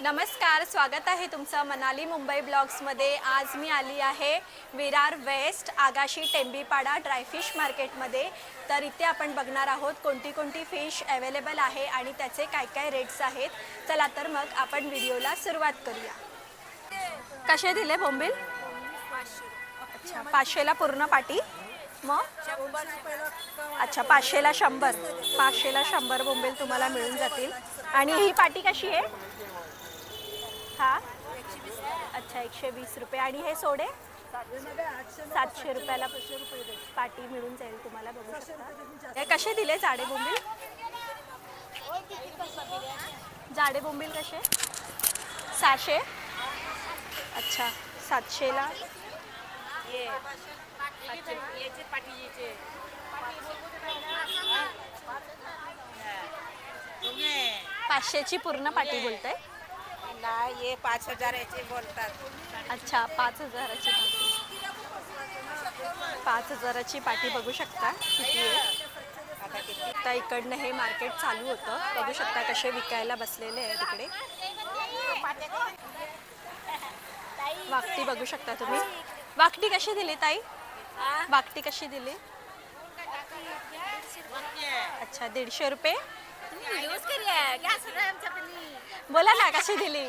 नमस्कार, स्वागत आहे तुमचं मनाली मुंबई ब्लॉग्समध्ये। आज मी आली आहे विरार वेस्ट आगाशी टेंबीपाडा ड्रायफिश मार्केटमध्ये। तर इथे आपण बघणार आहोत कोणती फिश अवेलेबल आहे आणि त्याचे काय काय रेट्स आहेत। चला तर मग आपण व्हिडिओला सुरुवात करूया। कसे दिले बोंबील? अच्छा, 500ला पूर्ण पाटी। मग अच्छा, 500ला 100, 500ला 100 बोंबील तुम्हाला मिळून जातील। आणि ही पाटी कशी आहे? हा, अच्छा 120 रुपये। आणि हे सोडे 700 रुपयाला पाटी मिळून जाईल तुम्हाला, बघू शकता। हे कसे दिले जाडे बोंबील? जाडे बोंबील कसे? 600। अच्छा, 700ला। 500ची पूर्ण पाटी बोलताय? नाही, हे 5000ची बोलतात। अच्छा, 5000ची पाटी। 5000ची पाटी बघू शकता किती आहे। आता इकडनं हे मार्केट चालू होतं, बघू शकता कसे विकायला बसलेले आहे तिकडे। वाकटी बघू शकता तुम्ही। वाकटी कशी दिली ताई? वाकटी कशी दिली? अच्छा, 150 रुपये। बोला ना, कशी दिली?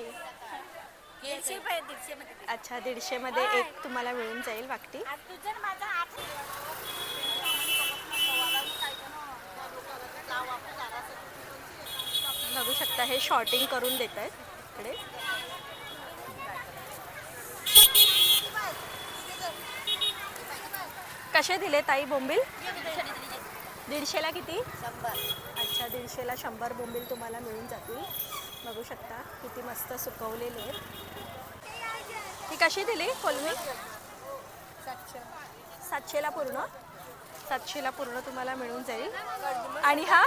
अच्छा, 150 मध्ये एक तुम्हाला मिळून जाईल वाकटी। बघू शकता हे शॉर्टिंग करून देत आहेत इकडे। कसे दिले ताई बोंबील? 150ला किती? 100। अच्छा, 150ला 100 बोंबील तुम्हाला मिळून जातील। बघू शकता किती मस्त सुकवलेले आहेत। ही कशी दिली कोलमी? 700ला पूर्ण। 700ला पूर्ण तुम्हाला मिळून जाईल। आणि हा?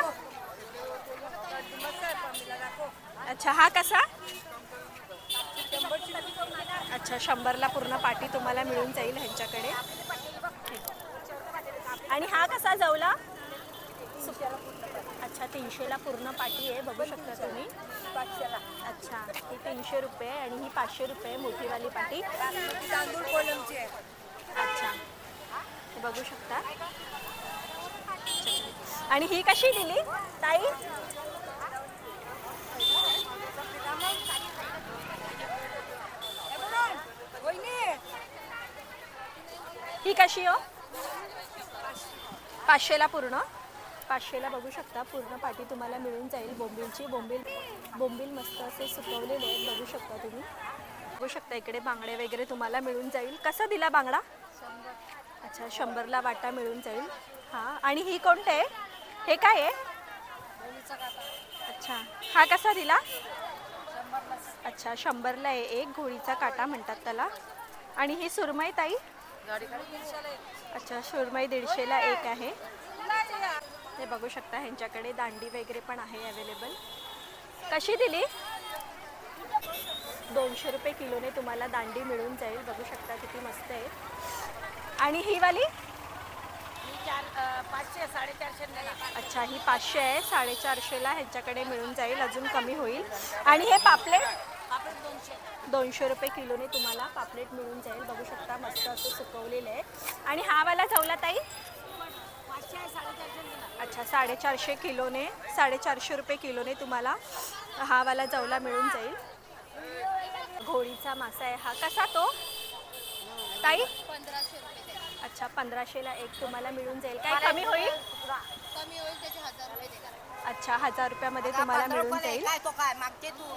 अच्छा, हा कसा? अच्छा, 100ला पूर्ण पाटी तुम्हाला मिळून जाईल ह्यांच्याकडे। आणि हा कसा जवला? अच्छा, 300ला पूर्ण पाटी आहे, बघू शकता तुम्ही। 500ला। अच्छा, ही 300 रुपये आणि ही 500 रुपये मोठीवाली पाटी। तांदूळ कोलमची आहे। अच्छा, हे बघू शकता। आणि ही कशी दिली ताई? ही कशी हो? 500ला पूर्ण। 500ला बघू शकता पूर्ण पाटी तुम्हाला मिळून जाईल बोंबीलची। बोंबील मस्त असे सुकवलेले आहेत, बघू शकता तुम्ही। बघू शकता इकडे बांगडे वगैरे तुम्हाला मिळून जाईल। कसा दिला बांगडा? 100। अच्छा, 100ला वाटा मिळून जाईल। हां, आणि ही कोणते आहे? हे काय आहे? अच्छा, हा कसा दिला? 100ला। अच्छा, 100ला आहे एक, घोळीचा काटा म्हणतात त्याला। आणि ही सुरमई ताई? अच्छा, सुरमई 150ला एक आहे। हे बघू शकता ह्यांच्याकडे दांडी वगैरे पण आहे अवेलेबल। कशी दिली? 200 रुपये किलोने तुम्हाला दांडी मिळून जाईल, बघू शकता किती मस्त आहे। आणि ही वाली? 500, 450। अच्छा, ही 500 आहे, 450ला ह्यांच्याकडे मिळून जाईल, अजून कमी होईल। आणि हे पापलेट? 200 रुपये किलोने तुम्हाला पापलेट मिळून जाईल, बघू शकता मस्त असं सुकवलेलं आहे। आणि हा वाला जवला ताई? 500, 450। अच्छा, 450 किलोने, 450 रुपये किलोने तुम्हाला हा वाला जवला मिळून जाईल। घोळीचा मासा आहे हा, कसा तो ताई? 1500 रुपये। अच्छा, 1500ला एक तुम्हाला मिळून जाईल। काय कमी होईल? कमी होईल, त्याचे 1000 रुपये देणार। अच्छा, 1000 रुपयामध्ये तुम्हाला मिळून जाईल। काय तो काय मागते तू?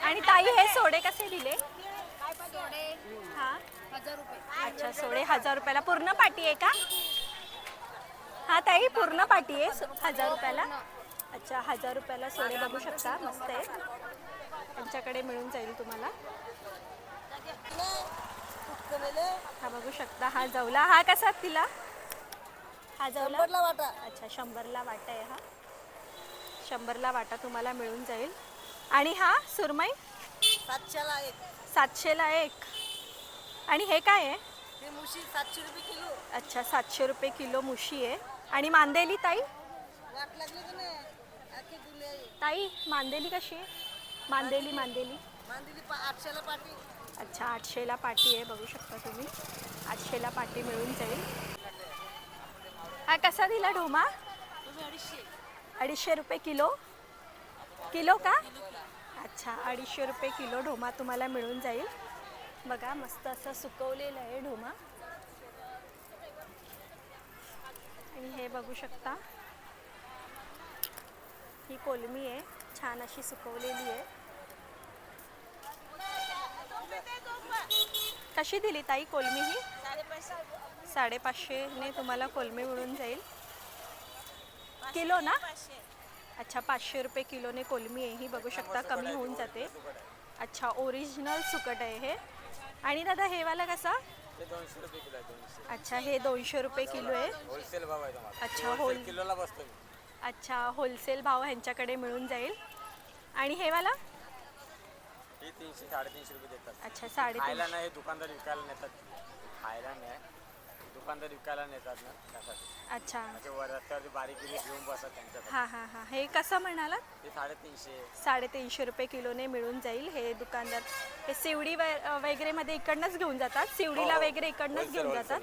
आणि ताई हे सोडे कसे दिले? हां, 1000 रुपये। अच्छा, सोडे 1000 रुपयाला पूर्ण पाटी आहे का? हा ताई, पूर्ण पाटी आहे 1000 रुपयाला। अच्छा, 1000 रुपयाला सोडे बघू शकता, मस्त आहे, त्यांच्याकडे मिळून जाईल तुम्हाला। हा बघू शकता, हा जवला, हा कसा दिला? हा जवला? 100ला वाटा। अच्छा, 100ला वाटा आहे हा। 100ला वाटा तुम्हाला मिळून जाईल। आणि हा सुरमई? 700ला एक। 700ला एक। आणि हे काय आहे? हे मुशी 700 रुपये किलो। अच्छा, 700 रुपये किलो मुशी आहे। आणि मांदेली ताई? ताई मांदेली कशी आहे? मांदेली मांदेली 800ला पाटी. अच्छा 800ला पाटी आहे, बघू शकता तुम्ही. 800ला पाटी मिळून जाईल. हा कसा दिला ढोमा? 250 रुपये किलो. किलो का? अच्छा 250 रुपये किलो ढोमा तुम्हाला मिळून जाईल. बघा मस्त असं सुकवलेलं आहे ढोमा. आणि हे बघू शकता, ही कोलमी आहे, छान अशी सुकवलेली आहे. कशी दिली ताई कोलमी ही? 550ने तुम्हाला कोलमी मिळून जाईल. किलो ना? अच्छा 500 रुपये किलोने कोलमी आहे ही, बघू शकता कमी होऊन जाते. अच्छा ओरिजिनल सुकट आहे हे. आणि दादा हे वाला कसा? 200 रुपये किलो आहे. अच्छा हे 200 रुपये किलो आहे. होलसेल भाव आहे तुम्हाला. अच्छा होल किलोला बसतो मी. अच्छा होलसेल भाव ह्यांच्याकडे मिळून जाईल. आणि हे वाला? हे 300 350 रुपये देतात. अच्छा खायला 350. नाही, दुकानदार विकायला नेतात. खायला नाही, दुकानदार विकायला नेतात ना त्यासाठी. अच्छा म्हणजे रस्त्यावरती बारीक गिरी घेऊन बसतात त्यांच्याकडे. हां हां हां. हे कसं म्हणालात? ते 350. 350 रुपये किलोने मिळून जाईल. हे दुकानदार हे सिवडी वगैरे मध्ये इकडनंच घेऊन जातात, सिवडीला वगैरे इकडनंच घेऊन जातात.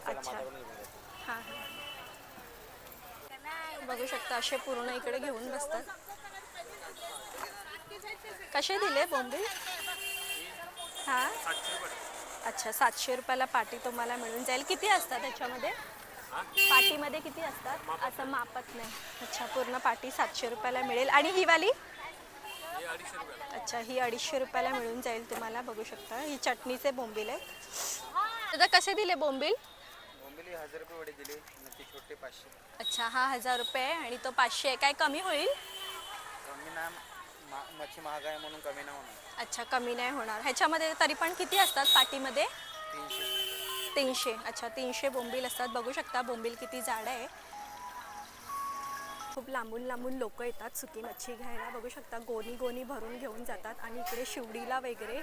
अच्छा हां हां. बघू शकता असे पूर्ण इकडे घेऊन बसतात. कसे दिले बोंबील? हां अच्छा 700 रुपयाला पाटी तुम्हाला मिळून जाईल. किती असतात त्याच्यामध्ये? पाटीमध्ये किती असतात? असं मापत नाही. अच्छा पूर्ण पाटी 700 रुपयाला मिळेल. आणि ही वाली? अच्छा ही 250 रुपयाला मिळून जाईल तुम्हाला, बघू शकता. ही चटणीचे बोंबील आहेत. दादा कसे दिले बोंबील? बोंबिली 1000 रुपये वडे दिले, ते छोटे 500. अच्छा हा 1000 रुपये आहे आणि तो 500 आहे. काय कमी होईल? कमी ना, मच्छी महाग आहे म्हणून कमी नाही होणार. अच्छा कमी नाही होणार. ह्याच्यामध्ये तरी पण किती असतात पाटीमध्ये? 300. 300. अच्छा 300 बोंबील असतात. बघू शकता बोंबील किती जाड आहे. खूप लांबून लांबून लोक येतात सुकी मच्छी घ्यायला. बघू शकता गोणी गोणी भरून घेऊन जातात. आणि इकडे शिवडीला वगैरे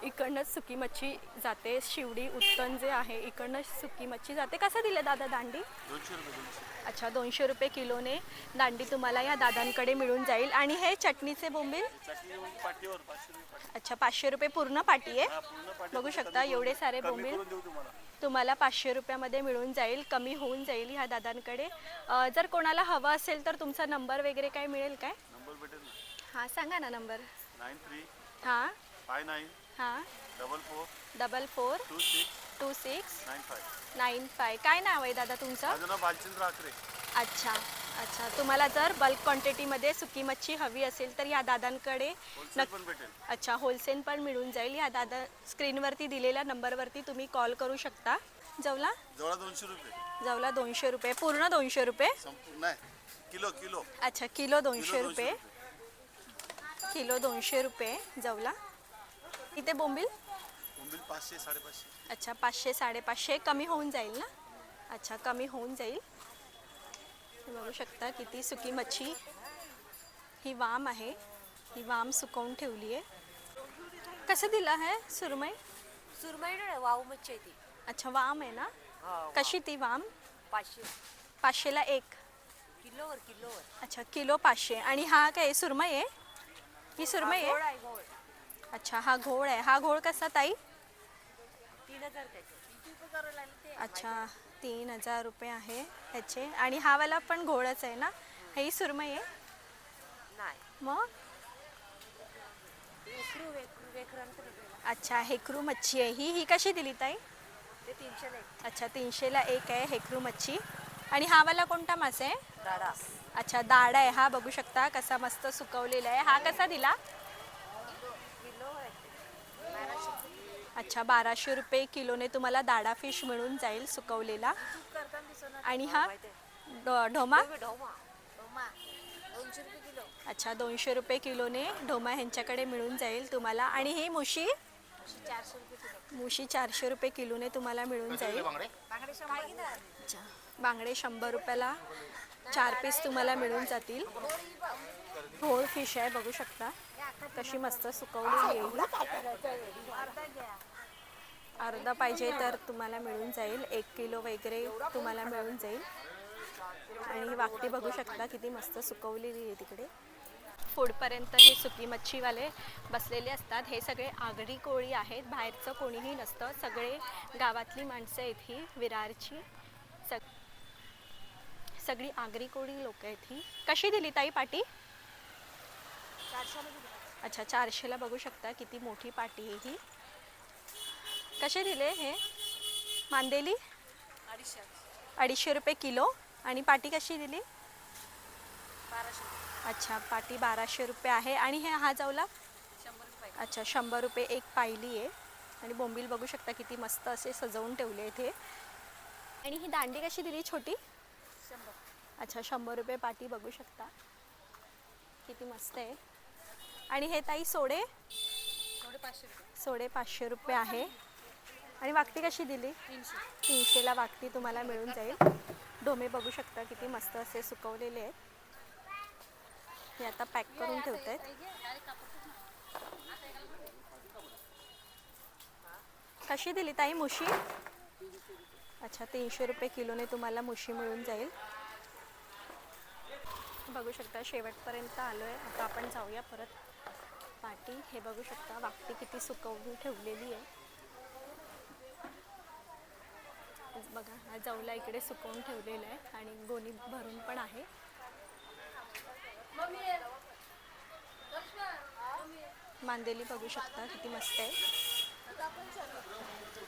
इकडनंच सुकी मच्छी जाते. शिवडी उत्तन जे आहे इकडनं सुकी मच्छी जाते. कसं दिलं दादा दांडी? 200 रुपये. अच्छा 200 रुपये किलोने दांडी तुम्हाला या दादांकडे मिळून जाईल. आणि हे चटणीचे बोंबील? पाटीवर 500 रुपये. अच्छा 500 रुपये पूर्ण पाटी आहे. बघू शकता एवढे सारे बोंबील तुम्हाला 500 रुपयामध्ये मिळून जाईल. कमी होऊन जाईल ह्या दादांकडे. जर कोणाला हवं असेल तर तुमचा नंबर वगैरे काय मिळेल काय? नंबर भेटेल ना. हां सांगा ना नंबर. 93 हां 59 हां 44 44 26 26 95. 95. काय नाव आहे दादा तुमचं? माझं नाव बालचंद्र आकरे. अच्छा अच्छा. तुम्हाला जर बल्क क्वांटिटीमध्ये सुकी मच्छी हवी असेल तर या दादांकडे होलसेल पण भेटेल. अच्छा होलसेल पण मिळून जाईल. या दादा स्क्रीनवरती दिलेल्या नंबरवरती तुम्ही कॉल करू शकता. जवला? जवळ 200 रुपये. जवला 200 रुपये. पूर्ण 200 रुपये? संपूर्ण नाही, किलो किलो. अच्छा किलो 200 रुपये. किलो 200 रुपये जवला. इथे बोंबील? बोंबील 500 550. अच्छा 500 550 कमी होऊन जाईल ना? अच्छा कमी होऊन जाईल. बघू शकता किती सुकी मच्छी. ही वाम आहे, ही वाम सुकवून ठेवली आहे. कसं दिलं आहे सुरमई? सुरमई ना वाव मच्छी आहे ती. अच्छा वाम आहे ना? कशी ती वाम? 500 500ला एक. किलोवर. अच्छा किलो 500. आणि हा काय सुरमई आहे? ही सुरमई घोड आहे? आहे घोड. अच्छा हा घोड आहे. हा घोड कसा ताई? 3000 त्याचे. अच्छा 3000 रुपये आहे ह्याचे. आणि हा वाला पण घोडच आहे ना? ही सुरमई आहे नाही मग? अच्छा हेकरू मच्छी आहे ही. ही कशी दिली ताई? ते 300 नाही. अच्छा 300ला एक आहे हेकरू मच्छी. आणि हा वाला कोणता मासा आहे? दाडा. अच्छा दाडा आहे हा. बघू शकता कसा मस्त सुकवलेला आहे. हा कसा दिला? किलो आहे. अच्छा 1200 रुपये किलोने तुम्हाला दाडा फिश मिळून जाईल सुकवलेला. आणि हा ढोमा? 200 रुपये किलो. अच्छा 200 रुपये किलोने ढोमा ह्यांच्याकडे मिळून जाईल तुम्हाला. आणि ही मुशी? 400 रुपये किलो. मुशी 400 रुपये किलोने तुम्हाला मिळून जाईल. बांगडे 100. अच्छा बांगडे 100 रुपयाला 4 पीस तुम्हाला मिळून जातील. घोड फिश आहे बघू शकता कशी मस्त सुकवलेली आहे. अर्धा पाहिजे तर तुम्हाला मिळून जाईल. 1 किलो वगैरे तुम्हाला मिळून जाईल. आणि ही वाकटी बघू शकता किती मस्त सुकवलेली आहे तिकडे. फूडपर्यंत हे सुकी मच्छीवाले बसलेले असतात. हे सगळे आगरी कोळी आहेत, बाहेरचं कोणीही नसतं, सगळे गावातली माणसं आहेत ही विरारची. सगळी आगरी कोळी लोक आहेत ही. कशी दिली ताई पाटी? 400 दिली. अच्छा 400ला बघू शकता किती मोठी पाटी आहे ही. कसे दिले हे मांदेली? 250. 250 रुपये किलो. आणि पाटी कशी दिली? 1200. अच्छा पाटी 1200 रुपये आहे. आणि हे हा जावला? 100 रुपये. अच्छा 100 रुपये एक पायली आहे. आणि बोंबील बघू शकता किती मस्त असे सजवून ठेवले इथे. आणि ही दांडी कशी दिली छोटी? 100. अच्छा 100 रुपये पाटी बघू शकता किती मस्त आहे. आणि हे ताई सोडे? थोडे 500 रुपये. सोडे 500 रुपये आहे. आणि वाकटी कशी दिली? 300. 300ला वाकटी तुम्हाला मिळून जाईल. डोमे बघू शकता किती मस्त असे सुकवलेले आहेत. हे आता पॅक करून ठेवत आहेत. कशी दिली ताई मुशी? अच्छा 300 रुपये किलोने तुम्हाला मुशी मिळून जाईल. बघू शकता शेवटपर्यंत आलो आहे. आता आपण जाऊया परत पाटी. हे बघू शकता वाकटी किती सुकवून ठेवलेली आहे. बघा हा जवला इकडे सुकवून ठेवलेला आहे आणि गोणी भरून पण आहे. मांदेली बघू शकता किती मस्त आहे.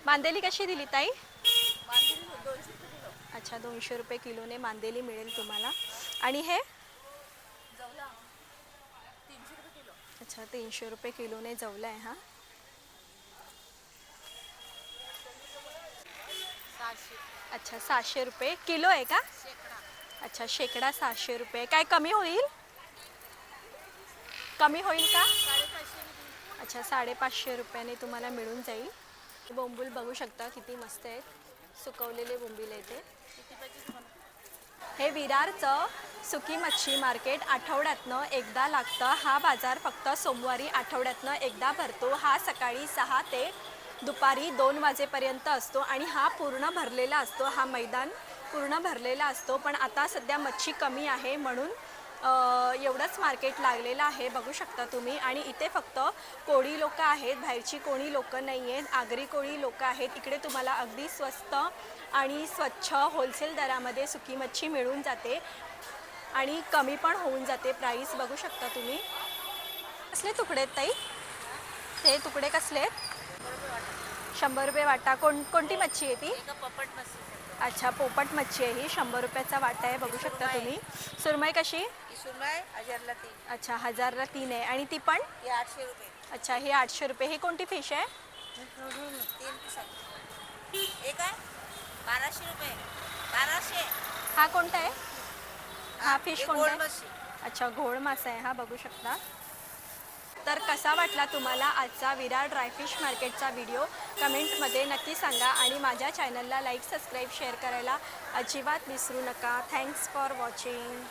मांदेली कशी दिली ताई? अच्छा 200 रुपये किलोने मांदेली मिळेल तुम्हाला. आणि हे? अच्छा 300 रुपये किलोने जवला आहे हा. 700. अच्छा 700 रुपये किलो आहे का? अच्छा शेकडा 700 रुपये. काय कमी होईल? कमी होईल का? 550. अच्छा 550 रुपयाने तुम्हाला मिळून जाईल. बोंबील बघू शकता किती मस्त आहेत. सुकवलेले बोंबील आहे ते. हे विरारचं सुकी मच्छी मार्केट आठवड्यातनं एकदा लागतं. हा बाजार फक्त सोमवारी आठवड्यातनं एकदा भरतो. हा सकाळी 6 ते दुपारी 2 वाजेपर्यंत असतो आणि हा पूर्ण भरलेला असतो. हा मैदान पूर्ण भरलेला असतो. पण आता सध्या मच्छी कमी आहे म्हणून एवढंच मार्केट लागलेलं आहे बघू शकता तुम्ही. आणि इथे फक्त कोळी लोक आहेत, बाहेरची कोणी लोक नाही आहेत, आगरी कोळी लोक आहेत. इकडे तुम्हाला अगदी स्वस्त आणि स्वच्छ होलसेल दरामध्ये सुकी मच्छी मिळून जाते आणि कमी पण होऊन जाते. प्राईस बघू शकता तुम्ही. कसले तुकडे आहेत ताई? हे तुकडे कसले आहेत? 100 रुपये वाटा. कोणती मच्छी आहे ती? पपट मच्छी. अच्छा पोपट मच्छी आहे ही. 100 रुपयाचा वाटा आहे बघू शकता तुम्ही. सुरमई कशी? सुरमई 1000ला 3. अच्छा 1000ला 3 आहे. आणि ती पण? 800 रुपये. अच्छा ही 800 रुपये. ही कोणती फिश आहे? 3 पीस. एक आहे 1200 रुपये. 1200. हा कोणता आहे? हा फिश कोणता आहे? मच्छी. अच्छा घोड मासा आहे हा बघू शकता. तर कसा वाटला तुम्हाला आजचा विरार ड्रायफिश मार्केटचा व्हिडिओ कमेंटमध्ये नक्की सांगा. आणि माझ्या चॅनलला लाईक सबस्क्राईब शेअर करायला अजिबात विसरू नका. Thanks for watching.